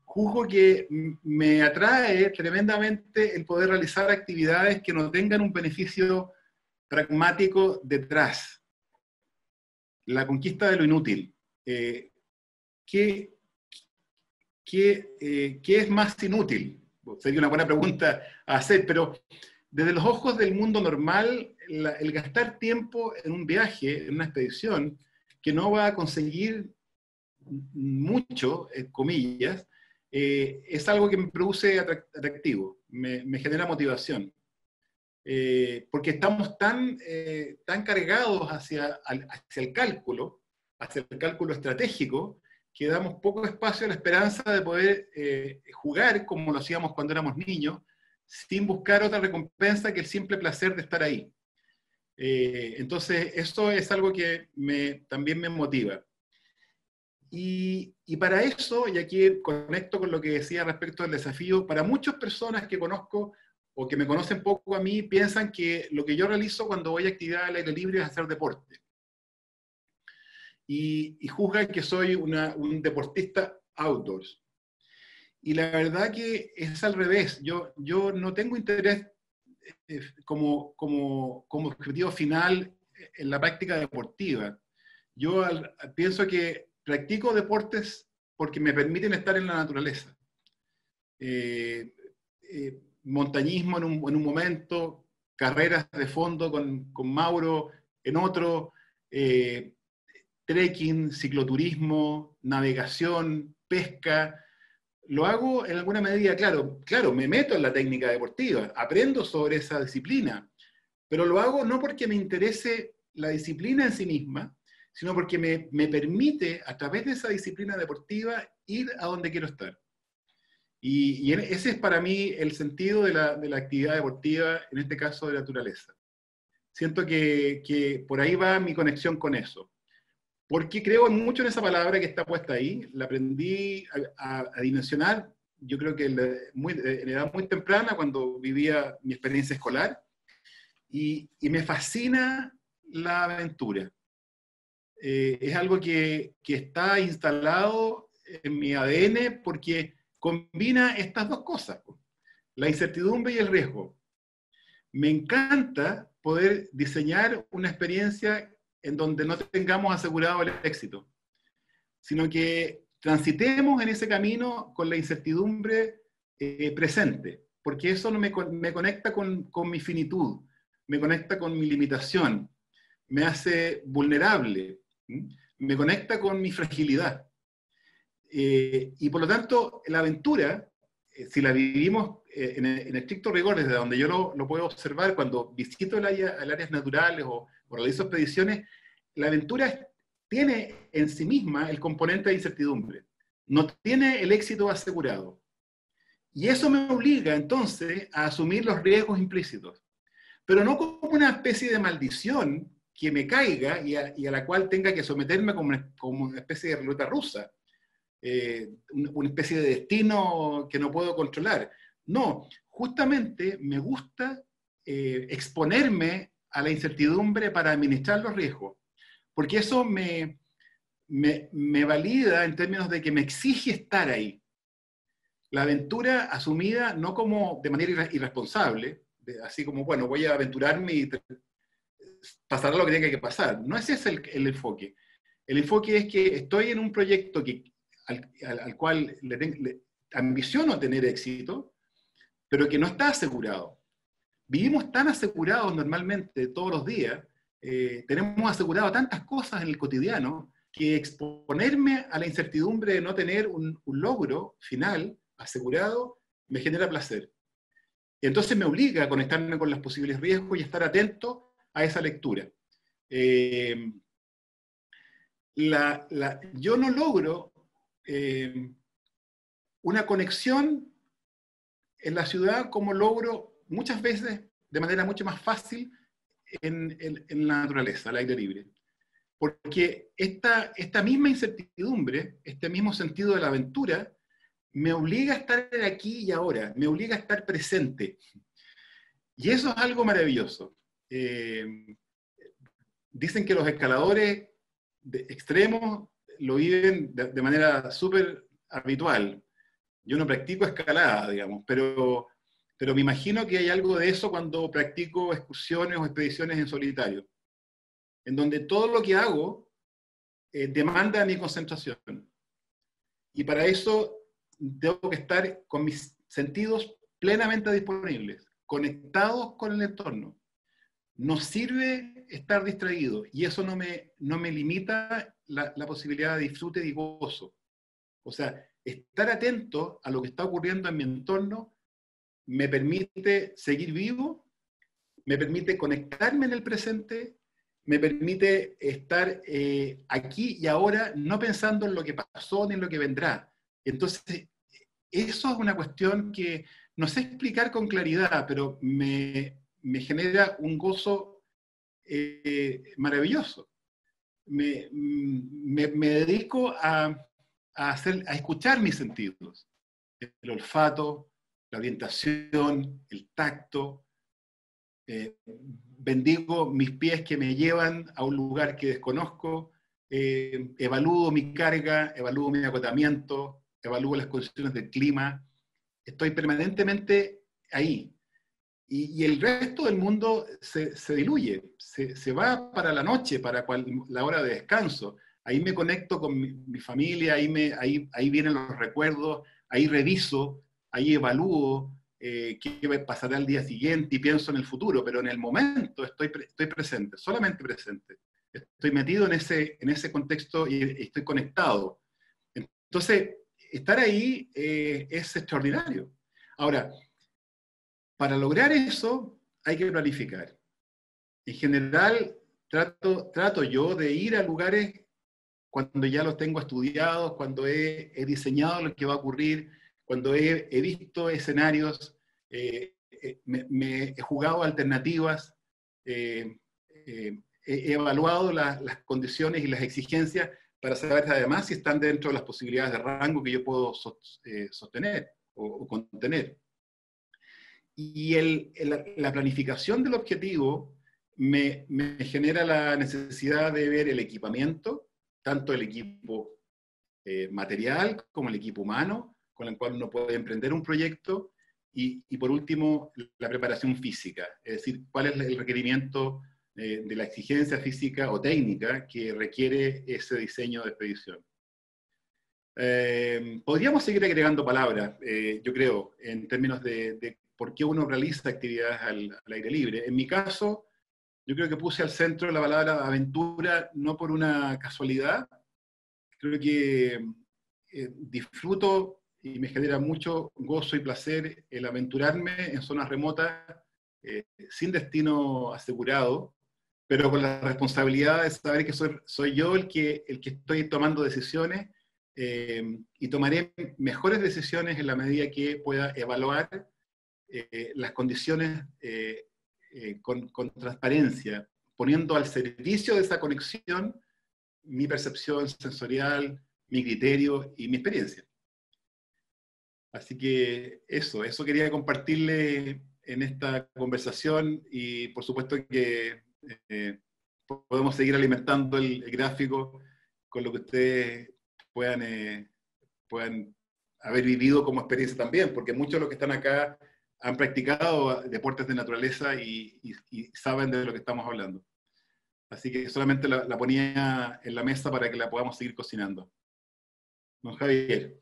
Juzgo que me atrae tremendamente el poder realizar actividades que no tengan un beneficio pragmático detrás. La conquista de lo inútil. ¿Qué es más inútil? Sería una buena pregunta a hacer, pero desde los ojos del mundo normal, el gastar tiempo en un viaje, en una expedición, que no va a conseguir mucho, comillas, es algo que me produce atractivo, me genera motivación. Porque estamos tan cargados hacia el cálculo estratégico, que damos poco espacio a la esperanza de poder jugar como lo hacíamos cuando éramos niños, sin buscar otra recompensa que el simple placer de estar ahí. Entonces, eso es algo que también me motiva. Y para eso, y aquí conecto con lo que decía respecto al desafío, para muchas personas que conozco o que me conocen poco a mí, piensan que lo que yo realizo cuando voy a actividad al aire libre es hacer deporte. Y juzgan que soy un deportista outdoors. Y la verdad que es al revés. Yo no tengo interés como objetivo final en la práctica deportiva. Yo pienso que practico deportes porque me permiten estar en la naturaleza. Montañismo en un momento, carreras de fondo con Mauro en otro, trekking, cicloturismo, navegación, pesca, Lo hago en alguna medida, claro, me meto en la técnica deportiva, aprendo sobre esa disciplina, pero lo hago no porque me interese la disciplina en sí misma, sino porque me permite, a través de esa disciplina deportiva, ir a donde quiero estar. Y ese es para mí el sentido de la actividad deportiva, en este caso de naturaleza. Siento que por ahí va mi conexión con eso. Porque creo mucho en esa palabra que está puesta ahí, la aprendí a dimensionar, yo creo que en edad muy temprana, cuando vivía mi experiencia escolar, y me fascina la aventura. Es algo que está instalado en mi ADN porque combina estas dos cosas, la incertidumbre y el riesgo. Me encanta poder diseñar una experiencia en donde no tengamos asegurado el éxito, sino que transitemos en ese camino con la incertidumbre presente, porque eso me conecta con mi finitud, me conecta con mi limitación, me hace vulnerable, me conecta con mi fragilidad. Y por lo tanto, la aventura, si la vivimos en estricto rigor, desde donde yo lo puedo observar cuando visito el áreas naturales o realizo expediciones, la aventura tiene en sí misma el componente de incertidumbre, no tiene el éxito asegurado. Y eso me obliga entonces a asumir los riesgos implícitos, pero no como una especie de maldición que me caiga y a la cual tenga que someterme como una especie de ruleta rusa, una especie de destino que no puedo controlar. No, justamente me gusta exponerme a la incertidumbre para administrar los riesgos, porque eso me valida en términos de que me exige estar ahí. La aventura asumida no como de manera irresponsable, así como, bueno, voy a aventurarme y pasará lo que tenga que pasar. No ese es el enfoque. El enfoque es que estoy en un proyecto al cual le ambiciono tener éxito, pero que no está asegurado. Vivimos tan asegurados normalmente todos los días, tenemos asegurado tantas cosas en el cotidiano, que exponerme a la incertidumbre de no tener un logro final asegurado me genera placer. Y entonces me obliga a conectarme con los posibles riesgos y estar atento a esa lectura. Yo no logro una conexión en la ciudad como logro muchas veces de manera mucho más fácil en la naturaleza, al aire libre. Porque esta misma incertidumbre, este mismo sentido de la aventura, me obliga a estar aquí y ahora, me obliga a estar presente. Y eso es algo maravilloso. Dicen que los escaladores extremos lo viven de manera súper habitual. Yo no practico escalada, digamos, pero me imagino que hay algo de eso cuando practico excursiones o expediciones en solitario, en donde todo lo que hago demanda mi concentración. Y para eso tengo que estar con mis sentidos plenamente disponibles, conectados con el entorno. No sirve estar distraído, y eso no me limita la posibilidad de disfrute y gozo. O sea, estar atento a lo que está ocurriendo en mi entorno me permite seguir vivo, me permite conectarme en el presente, me permite estar aquí y ahora, no pensando en lo que pasó ni en lo que vendrá. Entonces, eso es una cuestión que no sé explicar con claridad, pero me genera un gozo maravilloso. Me dedico a escuchar mis sentidos, el olfato, la orientación, el tacto. Bendigo mis pies que me llevan a un lugar que desconozco, evalúo mi carga, evalúo mi acotamiento, evalúo las condiciones del clima. Estoy permanentemente ahí. Y el resto del mundo se diluye, se va para la noche, para la hora de descanso. Ahí me conecto con mi familia, ahí vienen los recuerdos, ahí reviso, ahí evalúo qué pasará el día siguiente y pienso en el futuro, pero en el momento estoy presente, solamente presente. Estoy metido en ese contexto y estoy conectado. Entonces, estar ahí es extraordinario. Ahora, para lograr eso hay que planificar. En general, trato yo de ir a lugares cuando ya los tengo estudiados, cuando he diseñado lo que va a ocurrir, cuando he visto escenarios, me he jugado alternativas, he evaluado las condiciones y las exigencias para saber además si están dentro de las posibilidades de rango que yo puedo sostener o contener. Y la planificación del objetivo me genera la necesidad de ver el equipamiento, tanto el equipo material como el equipo humano, con el cual uno puede emprender un proyecto, y por último, la preparación física, es decir, cuál es el requerimiento de la exigencia física o técnica que requiere ese diseño de expedición. Podríamos seguir agregando palabras, yo creo, en términos de por qué uno realiza actividades al aire libre. En mi caso, yo creo que puse al centro la palabra aventura no por una casualidad. Creo que disfruto y me genera mucho gozo y placer el aventurarme en zonas remotas sin destino asegurado, pero con la responsabilidad de saber que soy yo el que estoy tomando decisiones, y tomaré mejores decisiones en la medida que pueda evaluar las condiciones con transparencia, poniendo al servicio de esa conexión mi percepción sensorial, mi criterio y mi experiencia. Así que eso quería compartirle en esta conversación, y por supuesto que podemos seguir alimentando el gráfico con lo que ustedes puedan haber vivido como experiencia también, porque muchos de los que están acá han practicado deportes de naturaleza y saben de lo que estamos hablando. Así que solamente la ponía en la mesa para que la podamos seguir cocinando. Don Javier.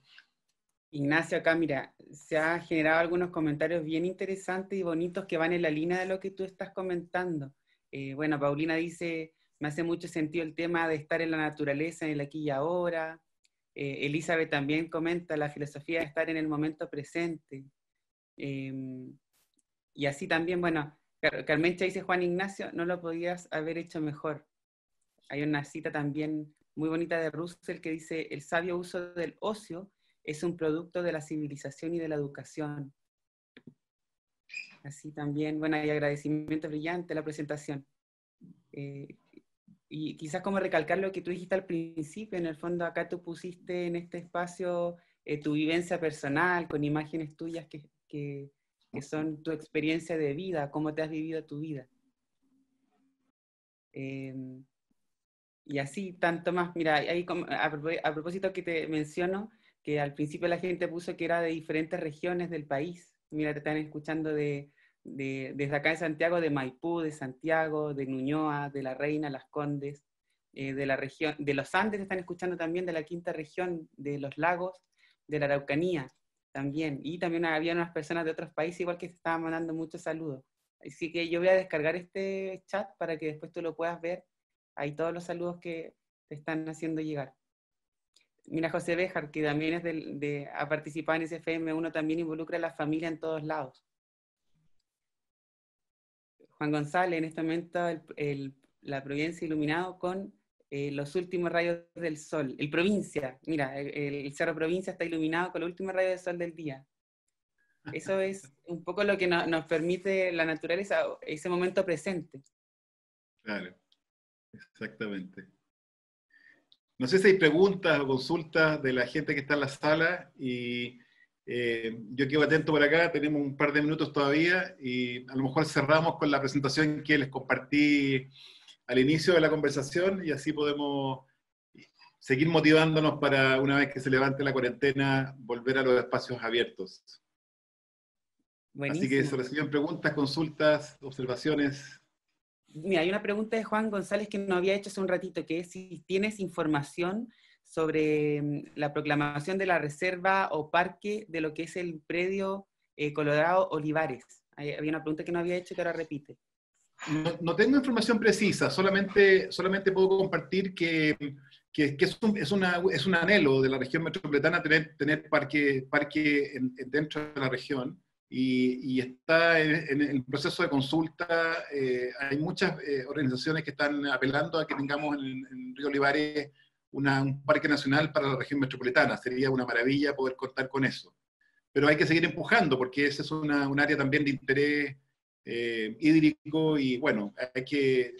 Ignacio, acá mira, se han generado algunos comentarios bien interesantes y bonitos que van en la línea de lo que tú estás comentando. Bueno, Paulina dice, me hace mucho sentido el tema de estar en la naturaleza, en el aquí y ahora. Elizabeth también comenta la filosofía de estar en el momento presente. Y así también, bueno, Carmencha dice, Juan Ignacio, no lo podías haber hecho mejor. Hay una cita también muy bonita de Russell que dice, el sabio uso del ocio es un producto de la civilización y de la educación. Así también, bueno, hay agradecimiento brillante a la presentación. Y quizás como recalcar lo que tú dijiste al principio, en el fondo acá tú pusiste en este espacio tu vivencia personal, con imágenes tuyas que son tu experiencia de vida, cómo te has vivido tu vida. Y así, tanto más. Mira, ahí, a propósito que te menciono, que al principio la gente puso que era de diferentes regiones del país. Mira, te están escuchando desde acá de Santiago, de Maipú, de Santiago, de Ñuñoa, de La Reina, Las Condes, de la región, de los Andes te están escuchando también, de la quinta región, de los lagos, de la Araucanía también. Y también había unas personas de otros países igual que te estaban mandando muchos saludos. Así que yo voy a descargar este chat para que después tú lo puedas ver. Hay todos los saludos que te están haciendo llegar. Mira, José Béjar, que también es ha participado en SFM, uno también involucra a la familia en todos lados. Juan González, en este momento la Providencia iluminado con los últimos rayos del sol. El Provincia, mira, el Cerro Provincia está iluminado con los últimos rayos del sol del día. Eso es un poco lo que nos permite la naturaleza, ese momento presente. Claro, exactamente. No sé si hay preguntas o consultas de la gente que está en la sala, y yo quedo atento por acá, tenemos un par de minutos todavía, y a lo mejor cerramos con la presentación que les compartí al inicio de la conversación, y así podemos seguir motivándonos para, una vez que se levante la cuarentena, volver a los espacios abiertos. Buenísimo. Así que se reciben preguntas, consultas, observaciones. Mira, hay una pregunta de Juan González que nos había hecho hace un ratito, que es si tienes información sobre la proclamación de la reserva o parque de lo que es el predio Colorado Olivares. Había una pregunta que no había hecho que ahora repite. No tengo información precisa, solamente puedo compartir que es un anhelo de la región metropolitana tener parque dentro de la región, y está en el proceso de consulta. Hay muchas organizaciones que están apelando a que tengamos en Río Olivares un parque nacional para la región metropolitana. Sería una maravilla poder contar con eso. Pero hay que seguir empujando, porque ese es un área también de interés hídrico, y bueno, hay que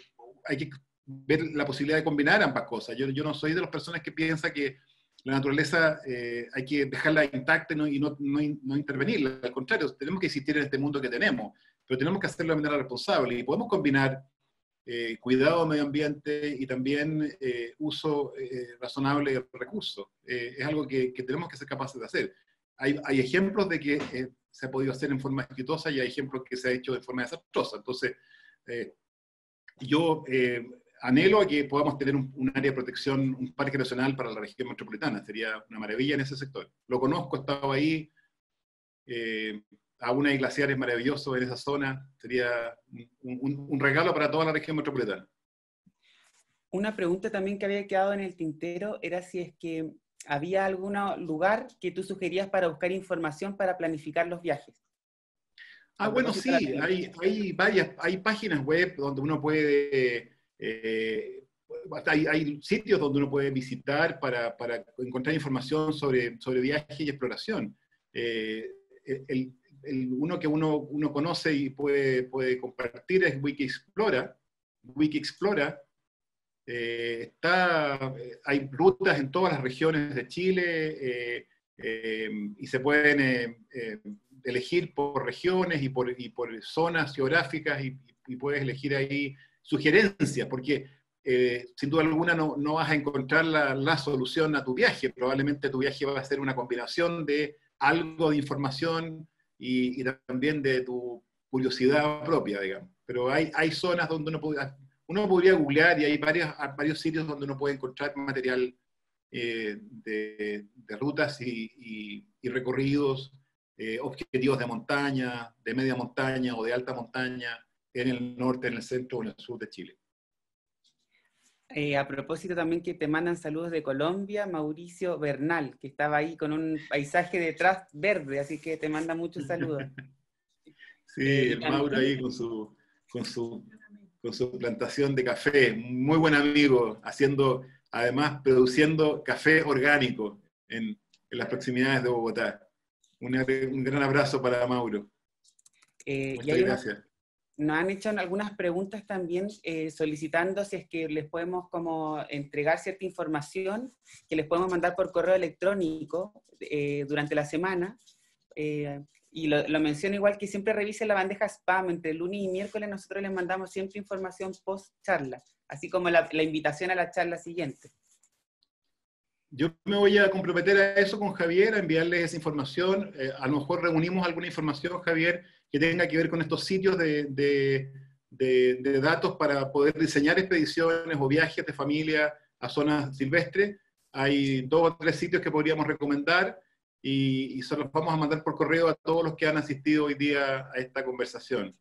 ver la posibilidad de combinar ambas cosas. Yo no soy de las personas que piensa que la naturaleza hay que dejarla intacta y no intervenirla. Al contrario, tenemos que existir en este mundo que tenemos, pero tenemos que hacerlo de manera responsable, y podemos combinar cuidado del medio ambiente y también uso razonable de recursos. Es algo que tenemos que ser capaces de hacer. Hay ejemplos de que se ha podido hacer en forma exitosa, y hay ejemplos que se ha hecho de forma desastrosa. Entonces, yo anhelo a que podamos tener un área de protección, un parque nacional para la región metropolitana. Sería una maravilla en ese sector. Lo conozco, he estado ahí. Aún hay glaciares maravillosos en esa zona. Sería un regalo para toda la región metropolitana. Una pregunta también que había quedado en el tintero era si es que había algún lugar que tú sugerías para buscar información para planificar los viajes. Bueno, sí, hay páginas web donde uno puede, hay sitios donde uno puede visitar para encontrar información sobre viaje y exploración. Uno que uno conoce y puede compartir es Wikiexplora. Hay rutas en todas las regiones de Chile, y se pueden elegir por regiones y por zonas geográficas, y puedes elegir ahí sugerencias, porque sin duda alguna no vas a encontrar la solución a tu viaje. Probablemente tu viaje va a ser una combinación de algo de información y también de tu curiosidad propia, digamos. Pero hay zonas donde uno podría googlear, y hay varios sitios donde uno puede encontrar material de rutas y recorridos, objetivos de montaña, de media montaña o de alta montaña, en el norte, en el centro o en el sur de Chile. A propósito también que te mandan saludos de Colombia, Mauricio Bernal, que estaba ahí con un paisaje detrás verde, así que te manda muchos saludos. Sí, el Mauro ahí con su plantación de café, muy buen amigo, además produciendo café orgánico en las proximidades de Bogotá. Un gran abrazo para Mauro. Muchas gracias. Nos han hecho algunas preguntas también solicitando si es que les podemos como entregar cierta información que les podemos mandar por correo electrónico durante la semana. Y lo menciono igual, que siempre revisen la bandeja spam. Entre lunes y miércoles nosotros les mandamos siempre información post charla, así como la invitación a la charla siguiente. Yo me voy a comprometer a eso con Javier, a enviarles esa información. A lo mejor reunimos alguna información, Javier, que tenga que ver con estos sitios de datos para poder diseñar expediciones o viajes de familia a zonas silvestres. Hay 2 o 3 sitios que podríamos recomendar, y se los vamos a mandar por correo a todos los que han asistido hoy día a esta conversación.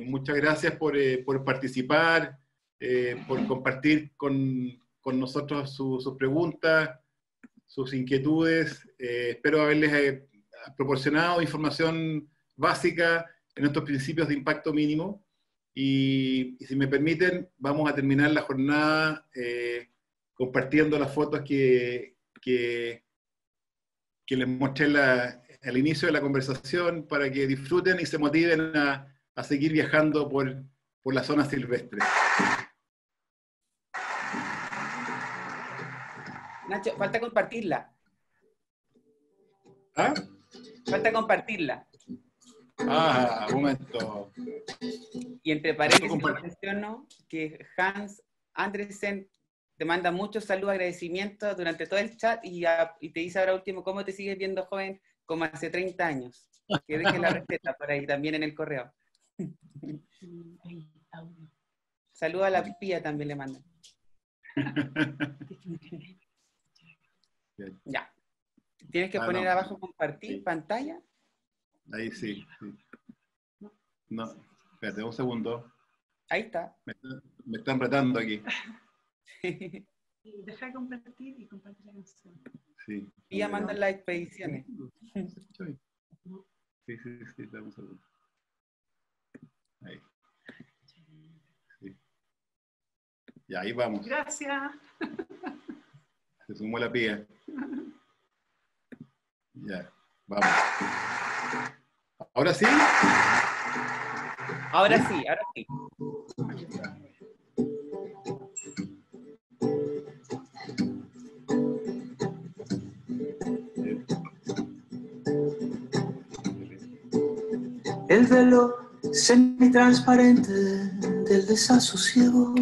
Muchas gracias por participar, por compartir con nosotros sus preguntas, sus inquietudes. Espero haberles proporcionado información básica en estos principios de impacto mínimo. Y si me permiten, vamos a terminar la jornada compartiendo las fotos que les mostré al inicio de la conversación, para que disfruten y se motiven a seguir viajando por la zona silvestre. Nacho, falta compartirla. ¿Ah? Falta compartirla. Un momento. Y entre paréntesis menciono que Hans Andresen te manda muchos saludos, agradecimientos durante todo el chat, y te dice ahora último cómo te sigues viendo joven como hace 30 años. Que dejes la receta por ahí también en el correo. Saludos a la Pía también le mandan. Ya. Tienes que poner abajo compartir pantalla. Ahí sí. No, espérate un segundo. Ahí está. Me están retando aquí. Y deja de compartir y comparte la canción. Sí. Y ya mandan las expediciones. Sí, dame un segundo. Ahí. Sí. Ya, ahí vamos. Gracias. Se sumó la pía. Ya, vamos. ¿Ahora sí? Ahora sí, ahora sí. Aquí está. El velo semitransparente del desasosiego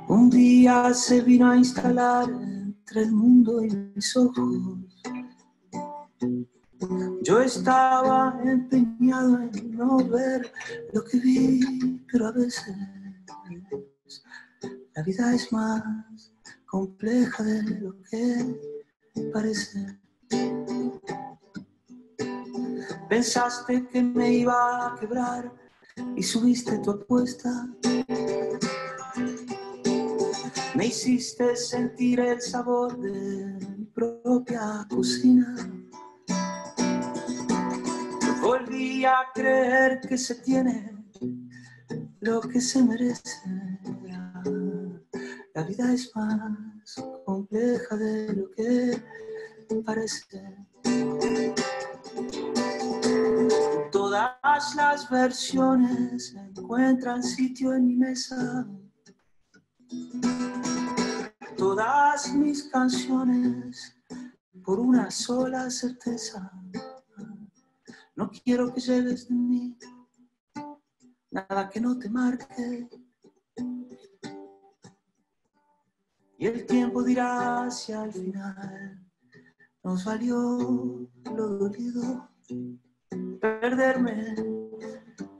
un día se vino a instalar entre el mundo y mis ojos. Yo estaba empeñado en no ver lo que vi, pero a veces la vida es más compleja de lo que parece. Pensaste que me iba a quebrar y subiste tu apuesta. Me hiciste sentir el sabor de mi propia cocina. Volví a creer que se tiene lo que se merece. La vida es más compleja de lo que parece. Todas las versiones encuentran sitio en mi mesa. Todas mis canciones por una sola certeza. No quiero que lleves de mí nada que no te marque. Y el tiempo dirá si al final nos valió lo dolido. Perderme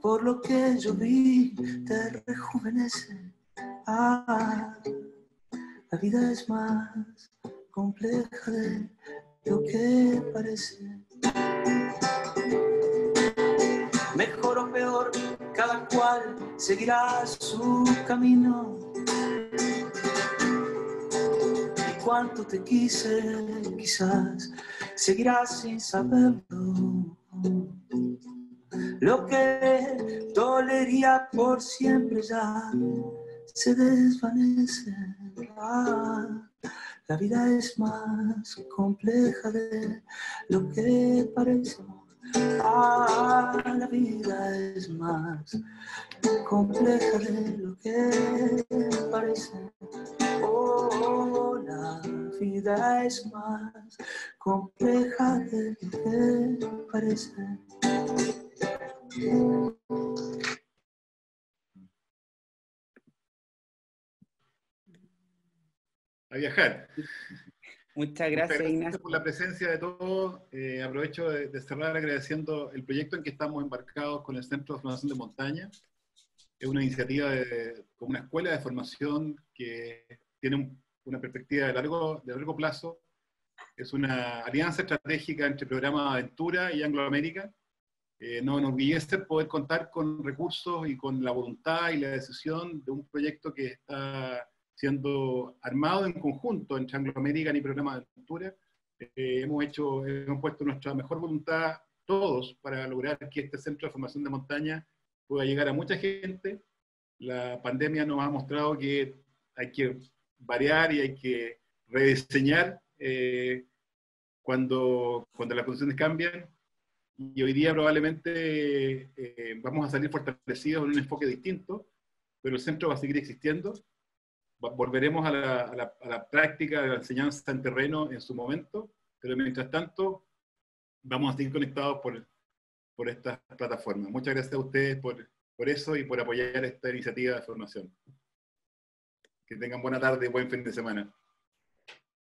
por lo que yo vi te rejuvenece. Ah, la vida es más compleja de lo que parece. Mejor o peor, cada cual seguirá su camino. Y cuánto te quise, quizás seguirás sin saberlo. Lo que dolería por siempre ya se desvanece. Ah, la vida es más compleja de lo que parece. Ah, la vida es más compleja de lo que parece. Oh, la vida es más compleja de lo que parece. A viajar. Muchas gracias, Ignacio. Por la presencia de todos. Aprovecho de cerrar agradeciendo el proyecto en que estamos embarcados con el Centro de Formación de Montaña. Es una iniciativa como una escuela de formación que tiene una perspectiva de largo plazo. Es una alianza estratégica entre Programa Aventura y Anglo América. Nos enorgullece poder contar con recursos y con la voluntad y la decisión de un proyecto que está siendo armado en conjunto entre Anglo American y Programa Aventura. Hemos puesto nuestra mejor voluntad todos para lograr que este centro de formación de montaña pueda llegar a mucha gente. La pandemia nos ha mostrado que hay que variar y hay que rediseñar cuando las condiciones cambian. Y hoy día probablemente vamos a salir fortalecidos en un enfoque distinto, pero el centro va a seguir existiendo. Volveremos a la práctica de la enseñanza en terreno en su momento, pero mientras tanto vamos a seguir conectados por estas plataformas. Muchas gracias a ustedes por eso y por apoyar esta iniciativa de formación. Que tengan buena tarde y buen fin de semana.